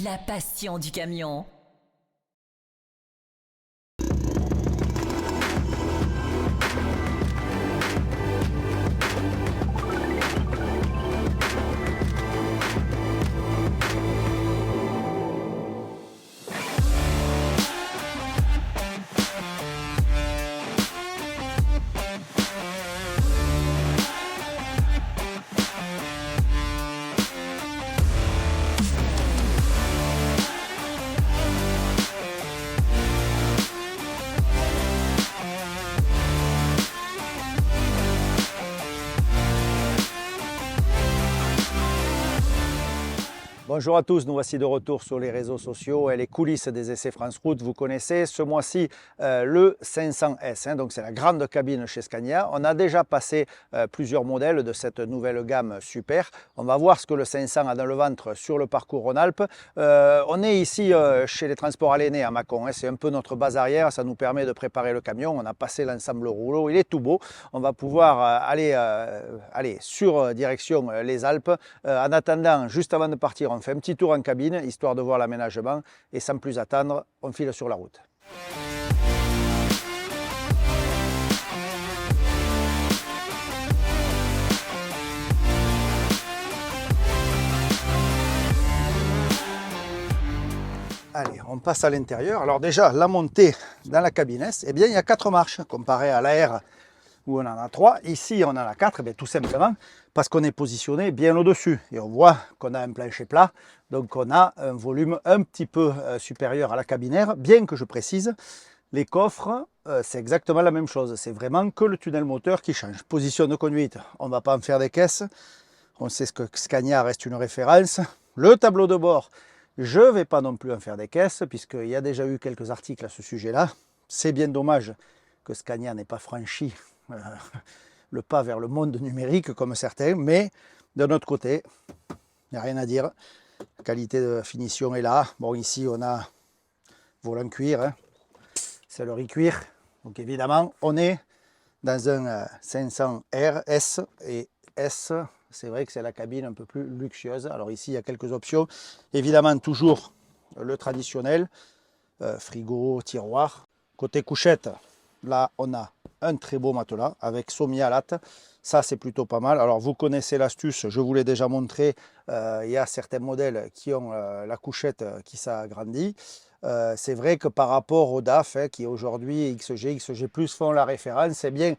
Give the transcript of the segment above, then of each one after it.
La passion du camion. Bonjour à tous, nous voici de retour sur les réseaux sociaux et les coulisses des essais France Route. Vous connaissez ce mois-ci le 500S, donc c'est la grande cabine chez Scania. On a déjà passé plusieurs modèles de cette nouvelle gamme super. On va voir ce que le 500 a dans le ventre sur le parcours Rhône-Alpes. On est ici chez les Transports Allénais à Mâcon, c'est un peu notre base arrière, ça nous permet de préparer le camion. On a passé l'ensemble rouleau, il est tout beau. On va pouvoir aller sur direction les Alpes. En attendant, juste avant de partir, on fait un petit tour en cabine, histoire de voir l'aménagement. Et sans plus attendre, on file sur la route. Allez, on passe à l'intérieur. Alors déjà, la montée dans la cabinesse, eh bien, il y a 4 marches, comparé à l'AR où on en a 3. Ici, on en a 4, tout simplement parce qu'on est positionné bien au-dessus. Et on voit qu'on a un plancher plat, donc on a un volume un petit peu supérieur à la cabinaire, bien que je précise, les coffres, c'est exactement la même chose. C'est vraiment que le tunnel moteur qui change. Position de conduite, on ne va pas en faire des caisses. On sait que Scania reste une référence. Le tableau de bord, je ne vais pas non plus en faire des caisses, puisqu'il y a déjà eu quelques articles à ce sujet-là. C'est bien dommage que Scania n'ait pas franchi le pas vers le monde numérique comme certains, mais d'un autre côté, il n'y a rien à dire. La qualité de finition est là. Bon, ici, on a volant cuir, c'est le cuir. Donc évidemment, on est dans un 500 R, S et S. C'est vrai que c'est la cabine un peu plus luxueuse. Alors ici, il y a quelques options. Évidemment, toujours le traditionnel, frigo, tiroir. Côté couchette, là, on a un très beau matelas avec sommier à latte. Ça, c'est plutôt pas mal. Alors, vous connaissez l'astuce, je vous l'ai déjà montré. Il y a certains modèles qui ont la couchette qui s'agrandit. C'est vrai que par rapport au DAF, qui aujourd'hui XG+, font la référence, eh bien,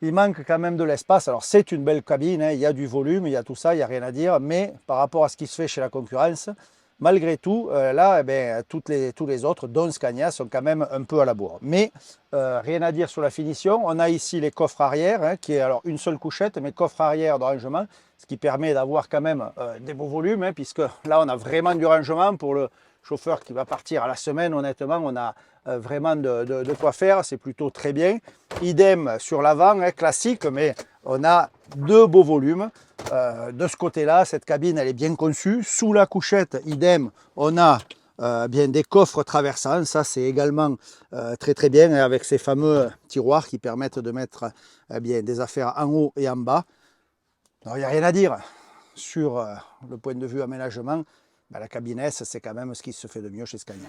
il manque quand même de l'espace. Alors, c'est une belle cabine, il y a du volume, il y a tout ça, il n'y a rien à dire. Mais par rapport à ce qui se fait chez la concurrence, malgré tout, là, tous les autres, dont Scania, sont quand même un peu à la bourre. Mais rien à dire sur la finition. On a ici les coffres arrière, qui est alors une seule couchette, mais coffre arrière de rangement, ce qui permet d'avoir quand même des beaux volumes, puisque là, on a vraiment du rangement pour le chauffeur qui va partir à la semaine. Honnêtement, on a vraiment de quoi faire. C'est plutôt très bien. Idem sur l'avant, classique, mais on a deux beaux volumes. De ce côté-là, cette cabine, elle est bien conçue. Sous la couchette, idem, on a bien des coffres traversants. Ça, c'est également très bien, avec ces fameux tiroirs qui permettent de mettre bien des affaires en haut et en bas. Alors, il n'y a rien à dire sur le point de vue aménagement. La cabine S, c'est quand même ce qui se fait de mieux chez Scania.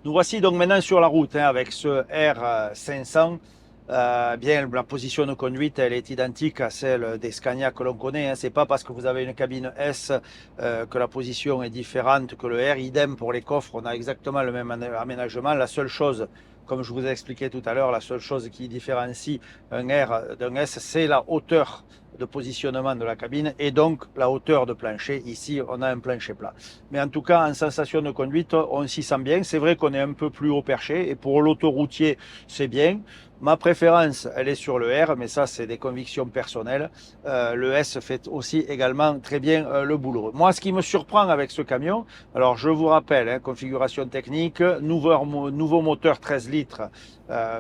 Nous voici donc maintenant sur la route avec ce R500. Bien, la position de conduite, elle est identique à celle des Scania que l'on connaît. C'est pas parce que vous avez une cabine S que la position est différente que le R. Idem pour les coffres, on a exactement le même aménagement. La seule chose, comme je vous ai expliqué tout à l'heure, la seule chose qui différencie un R d'un S, c'est la hauteur de positionnement de la cabine et donc la hauteur de plancher. Ici, on a un plancher plat. Mais en tout cas, en sensation de conduite, on s'y sent bien. C'est vrai qu'on est un peu plus haut perché et pour l'autoroutier, c'est bien. Ma préférence, elle est sur le R, mais ça, c'est des convictions personnelles. Le S fait aussi également très bien le boulot. Moi, ce qui me surprend avec ce camion, alors je vous rappelle, configuration technique, nouveau moteur 13 litres,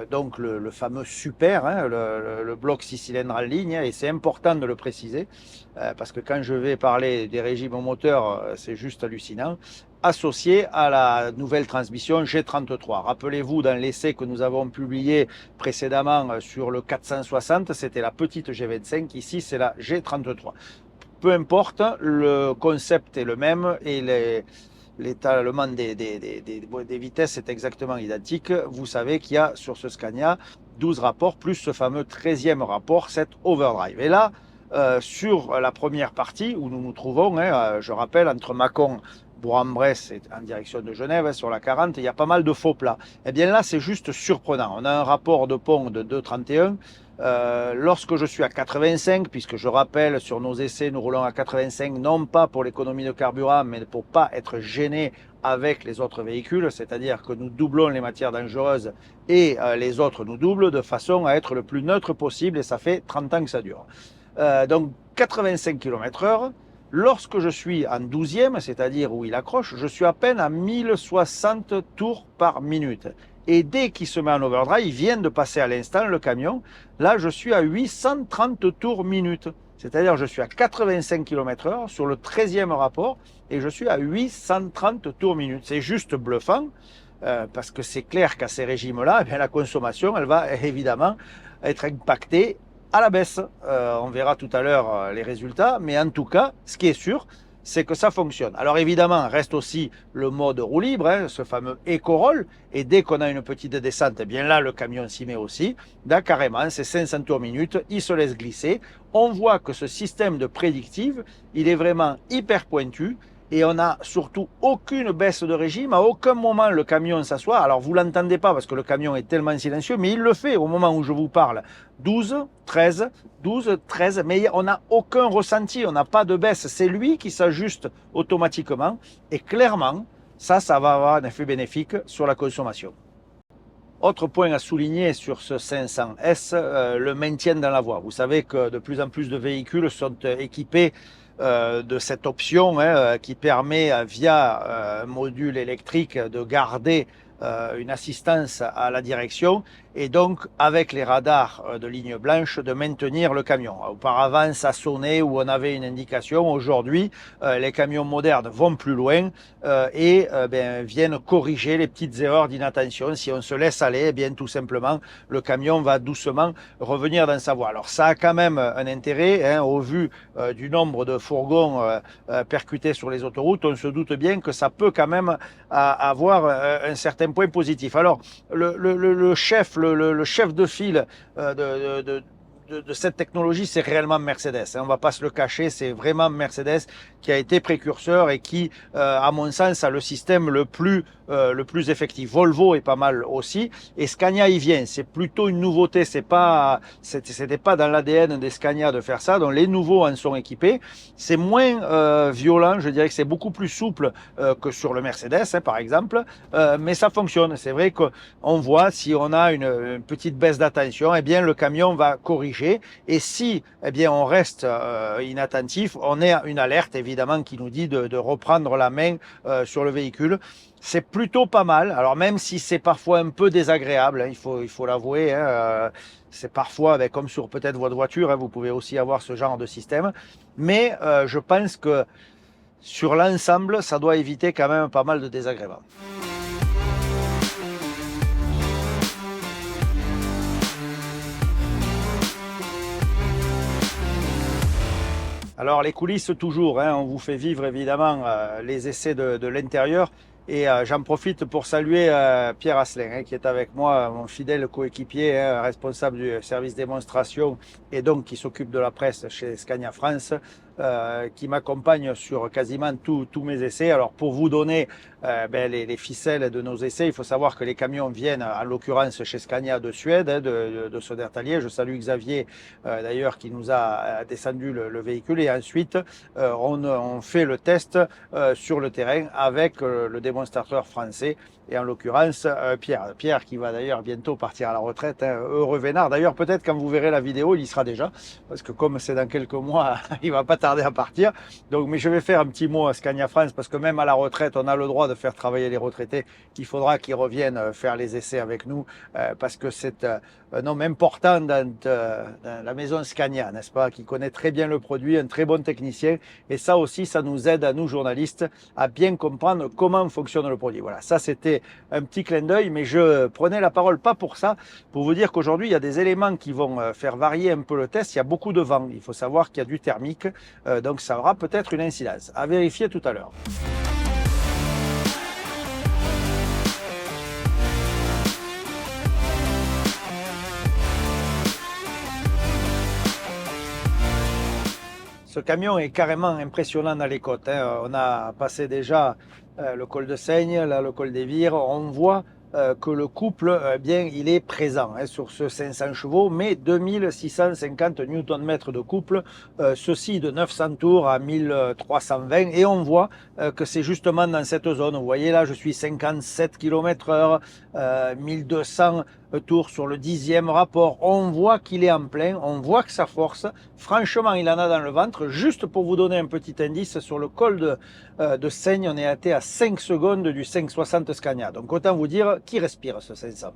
donc le fameux super, le bloc 6 cylindres en ligne, et c'est important de le préciser, parce que quand je vais parler des régimes moteurs, c'est juste hallucinant. associé à la nouvelle transmission G33. Rappelez-vous, dans l'essai que nous avons publié précédemment sur le 460, c'était la petite G25, ici c'est la G33. Peu importe, le concept est le même et l'étalement des vitesses est exactement identique. Vous savez qu'il y a sur ce Scania 12 rapports plus ce fameux 13e rapport, cet overdrive. Et là, sur la première partie où nous nous trouvons, je rappelle, entre Mâcon, Bourg-en-Bresse en direction de Genève, sur la 40, il y a pas mal de faux plats. Et bien là, c'est juste surprenant. On a un rapport de pont de 2,31. Lorsque je suis à 85, puisque je rappelle, sur nos essais, nous roulons à 85, non pas pour l'économie de carburant, mais pour pas être gêné avec les autres véhicules, c'est-à-dire que nous doublons les matières dangereuses et les autres nous doublent de façon à être le plus neutre possible, et ça fait 30 ans que ça dure. Donc 85 km/h. Lorsque je suis en 12e, c'est-à-dire où il accroche, je suis à peine à 1060 tours par minute. Et dès qu'il se met en overdrive, il vient de passer à l'instant le camion, là je suis à 830 tours minute. C'est-à-dire je suis à 85 km/h sur le 13e rapport et je suis à 830 tours minute. C'est juste bluffant parce que c'est clair qu'à ces régimes-là, la consommation, elle va évidemment être impactée à la baisse. On verra tout à l'heure les résultats, mais en tout cas, ce qui est sûr, c'est que ça fonctionne. Alors évidemment, reste aussi le mode roue libre, ce fameux éco-roll, et dès qu'on a une petite descente, eh bien là, le camion s'y met aussi. Là, carrément, c'est 500 tours minute, il se laisse glisser. On voit que ce système de prédictive, il est vraiment hyper pointu, et on n'a surtout aucune baisse de régime. À aucun moment le camion s'assoit. Alors vous l'entendez pas parce que le camion est tellement silencieux, mais il le fait au moment où je vous parle. 12, 13, 12, 13, mais on n'a aucun ressenti, on n'a pas de baisse. C'est lui qui s'ajuste automatiquement et clairement, ça va avoir un effet bénéfique sur la consommation. Autre point à souligner sur ce 500S, le maintien dans la voie. Vous savez que de plus en plus de véhicules sont équipés de cette option qui permet via un module électrique de garder une assistance à la direction et donc avec les radars de ligne blanche de maintenir le camion. Auparavant ça sonnait où on avait une indication. Aujourd'hui les camions modernes vont plus loin et viennent corriger les petites erreurs d'inattention. Si on se laisse aller, eh bien tout simplement le camion va doucement revenir dans sa voie. Alors ça a quand même un intérêt au vu du nombre de fourgons percutés sur les autoroutes. On se doute bien que ça peut quand même avoir un certain point positif. Alors le chef de file de cette technologie, c'est réellement Mercedes. On ne va pas se le cacher, c'est vraiment Mercedes qui a été précurseur et qui, à mon sens, a le système le plus effectif. Volvo est pas mal aussi, et Scania y vient. C'est plutôt une nouveauté. C'était pas dans l'ADN des Scania de faire ça. Donc les nouveaux en sont équipés. C'est moins violent, je dirais que c'est beaucoup plus souple que sur le Mercedes, par exemple, mais ça fonctionne. C'est vrai qu'on voit si on a une petite baisse d'attention, eh bien le camion va corriger. Et si on reste inattentif, on est une alerte évidemment qui nous dit de reprendre la main sur le véhicule. C'est plutôt pas mal. Alors même si c'est parfois un peu désagréable, il faut l'avouer, c'est parfois, comme sur peut-être votre voiture, vous pouvez aussi avoir ce genre de système. Mais je pense que sur l'ensemble, ça doit éviter quand même pas mal de désagréments. Alors les coulisses toujours, on vous fait vivre évidemment les essais de l'intérieur et j'en profite pour saluer Pierre Asselin qui est avec moi, mon fidèle coéquipier, responsable du service démonstration et donc qui s'occupe de la presse chez Scania France, qui m'accompagne sur quasiment tous mes essais. Alors pour vous donner les ficelles de nos essais, il faut savoir que les camions viennent en l'occurrence chez Scania de Suède, de Södertälje. Je salue Xavier d'ailleurs qui nous a descendu le véhicule et ensuite on fait le test sur le terrain avec le démonstrateur français et en l'occurrence Pierre qui va d'ailleurs bientôt partir à la retraite, heureux vénard. D'ailleurs peut-être quand vous verrez la vidéo il y sera déjà parce que comme c'est dans quelques mois il va pas tarder à partir. Donc mais je vais faire un petit mot à Scania France parce que même à la retraite on a le droit de faire travailler les retraités. Il faudra qu'ils reviennent faire les essais avec nous parce que c'est un homme important dans la maison Scania, n'est-ce pas, qui connaît très bien le produit, un très bon technicien. Et ça aussi, ça nous aide à nous journalistes à bien comprendre comment fonctionne le produit. Voilà, ça c'était un petit clin d'œil, mais je prenais la parole pas pour ça, pour vous dire qu'aujourd'hui, il y a des éléments qui vont faire varier un peu le test. Il y a beaucoup de vent. Il faut savoir qu'il y a du thermique, donc ça aura peut-être une incidence. À vérifier tout à l'heure. Ce camion est carrément impressionnant dans les côtes, hein. On a passé déjà le col de Seigne, là le col des Vires. On voit que le couple, bien, il est présent hein, sur ce 500 chevaux, mais 2650 Nm de couple, ceci de 900 tours à 1320. Et on voit que c'est justement dans cette zone. Vous voyez là, je suis 57 km/h, 1200 tours sur le 10e rapport. On voit qu'il est en plein, on voit que ça force. Franchement, il en a dans le ventre. Juste pour vous donner un petit indice, sur le col de Seigne, on est été à 5 secondes du 560 Scania. Donc autant vous dire qui respire ce 500.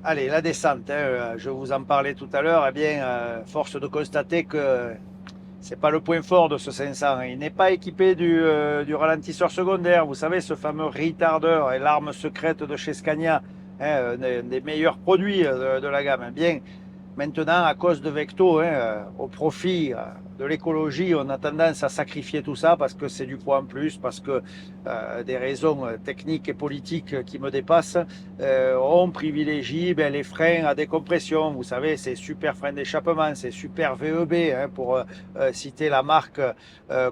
Allez, la descente, hein, je vous en parlais tout à l'heure, eh bien, force de constater que c'est pas le point fort de ce 500. Il n'est pas équipé du ralentisseur secondaire, vous savez, ce fameux retardeur et l'arme secrète de chez Scania, hein, des meilleurs produits de la gamme. Bien, maintenant, à cause de Vecto, hein, au profit de l'écologie, on a tendance à sacrifier tout ça parce que c'est du poids en plus, parce que des raisons techniques et politiques qui me dépassent, on privilégie les freins à décompression. Vous savez, c'est super frein d'échappement, c'est super VEB, hein, pour citer la marque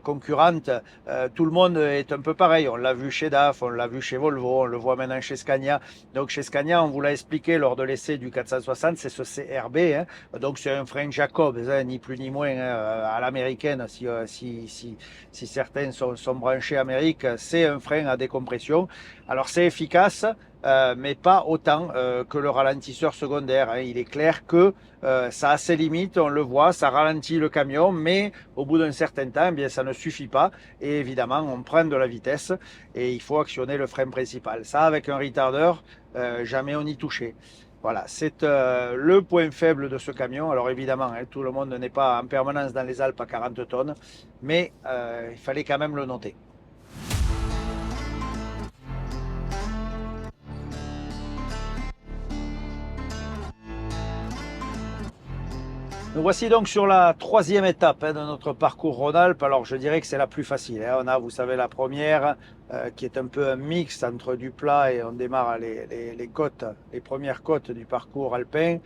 concurrente. Tout le monde est un peu pareil. On l'a vu chez DAF, on l'a vu chez Volvo, on le voit maintenant chez Scania. Donc chez Scania, on vous l'a expliqué lors de l'essai du 460, c'est ce CRB. Hein. Donc c'est un frein Jacobs, hein, ni plus ni moins, hein, à l'américaine, si certains sont branchés Amérique. C'est un frein à décompression. Alors c'est efficace, mais pas autant que le ralentisseur secondaire, hein. Il est clair que ça a ses limites, on le voit, ça ralentit le camion, mais au bout d'un certain temps, eh bien, ça ne suffit pas. Et évidemment, on prend de la vitesse et il faut actionner le frein principal. Ça, avec un retardeur, jamais on y touchait. Voilà, c'est le point faible de ce camion. Alors évidemment, hein, tout le monde n'est pas en permanence dans les Alpes à 40 tonnes, mais il fallait quand même le noter. Nous voici donc sur la troisième étape de notre parcours Rhône-Alpes. Alors je dirais que c'est la plus facile. On a, vous savez, la première qui est un peu un mix entre du plat et on démarre les côtes, les premières côtes du parcours alpin.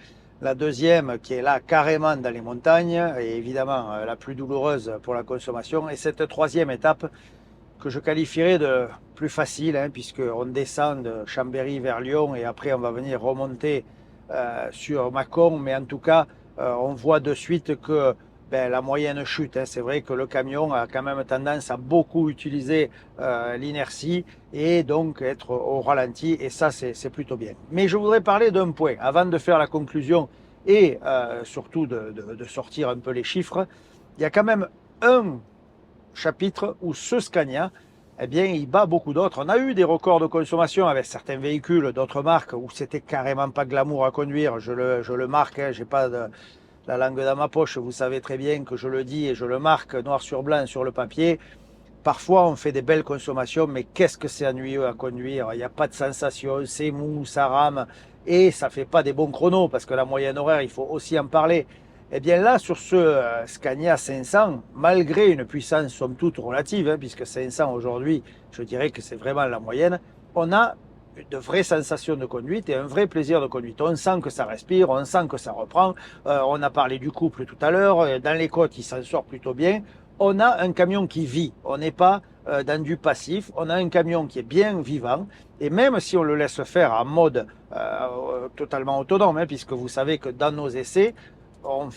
La deuxième qui est là carrément dans les montagnes et évidemment la plus douloureuse pour la consommation. Et cette troisième étape que je qualifierais de plus facile, hein, puisqu'on descend de Chambéry vers Lyon et après on va venir remonter sur Mâcon. Mais en tout cas, on voit de suite que la moyenne chute. Hein. C'est vrai que le camion a quand même tendance à beaucoup utiliser l'inertie et donc être au ralenti. Et ça, c'est plutôt bien. Mais je voudrais parler d'un point avant de faire la conclusion et surtout de sortir un peu les chiffres. Il y a quand même un chapitre où ce Scania, eh bien, il bat beaucoup d'autres. On a eu des records de consommation avec certains véhicules d'autres marques où c'était carrément pas glamour à conduire. Je le marque, hein, j'ai pas la langue dans ma poche. Vous savez très bien que je le dis et je le marque noir sur blanc sur le papier. Parfois, on fait des belles consommations, mais qu'est-ce que c'est ennuyeux à conduire. Il n'y a pas de sensation, c'est mou, ça rame et ça fait pas des bons chronos parce que la moyenne horaire, il faut aussi en parler. Eh bien là, sur ce Scania 500, malgré une puissance somme toute relative, hein, puisque 500 aujourd'hui, je dirais que c'est vraiment la moyenne, on a de vraies sensations de conduite et un vrai plaisir de conduite. On sent que ça respire, on sent que ça reprend. On a parlé du couple tout à l'heure, dans les côtes, il s'en sort plutôt bien. On a un camion qui vit, on n'est pas dans du passif, on a un camion qui est bien vivant, et même si on le laisse faire en mode totalement autonome, hein, puisque vous savez que dans nos essais, on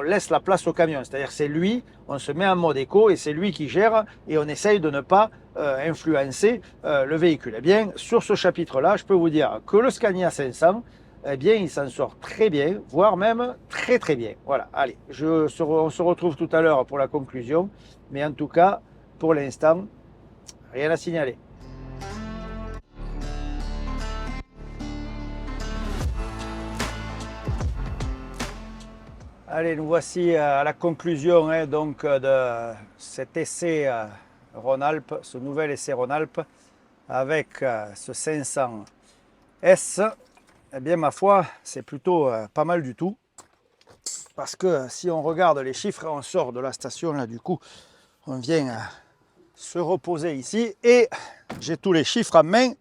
laisse la place au camion, c'est-à-dire c'est lui, on se met en mode éco et c'est lui qui gère et on essaye de ne pas influencer le véhicule. Eh bien, sur ce chapitre-là, je peux vous dire que le Scania 500, eh bien, il s'en sort très bien, voire même très très bien. Voilà, allez, on se retrouve tout à l'heure pour la conclusion, mais en tout cas, pour l'instant, rien à signaler. Allez, nous voici à la conclusion donc de cet essai Rhône-Alpes, ce nouvel essai Rhône-Alpes avec ce 500S. Eh bien, ma foi, c'est plutôt pas mal du tout. Parce que si on regarde les chiffres, on sort de la station, là, du coup, on vient se reposer ici et j'ai tous les chiffres en main.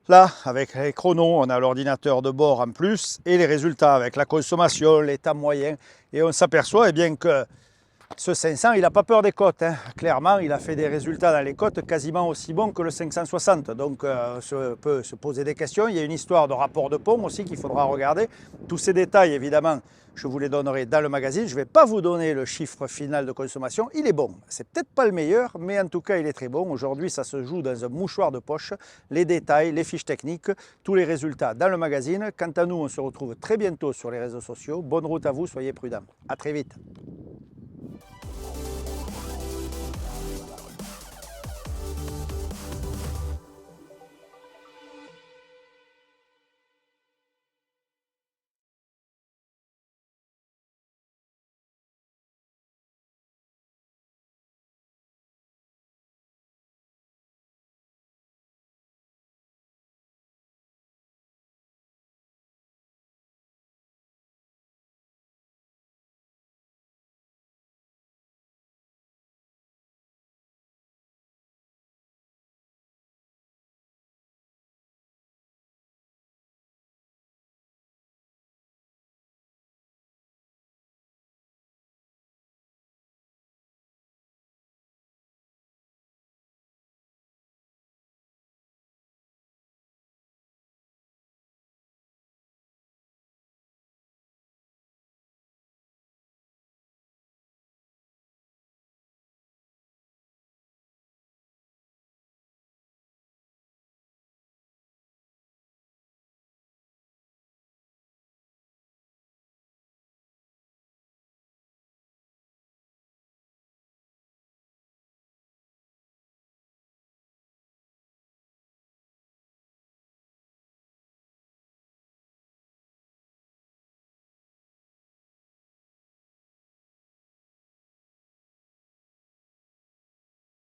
Là, avec les chronos, on a l'ordinateur de bord en plus et les résultats avec la consommation, l'état moyen. Et on s'aperçoit eh bien, que ce 500, il n'a pas peur des côtes. Hein. Clairement, il a fait des résultats dans les côtes quasiment aussi bons que le 560. Donc, on peut se poser des questions. Il y a une histoire de rapport de pont aussi qu'il faudra regarder. Tous ces détails, évidemment, je vous les donnerai dans le magazine. Je ne vais pas vous donner le chiffre final de consommation. Il est bon. C'est peut-être pas le meilleur, mais en tout cas, il est très bon. Aujourd'hui, ça se joue dans un mouchoir de poche. Les détails, les fiches techniques, tous les résultats dans le magazine. Quant à nous, on se retrouve très bientôt sur les réseaux sociaux. Bonne route à vous, soyez prudents. À très vite.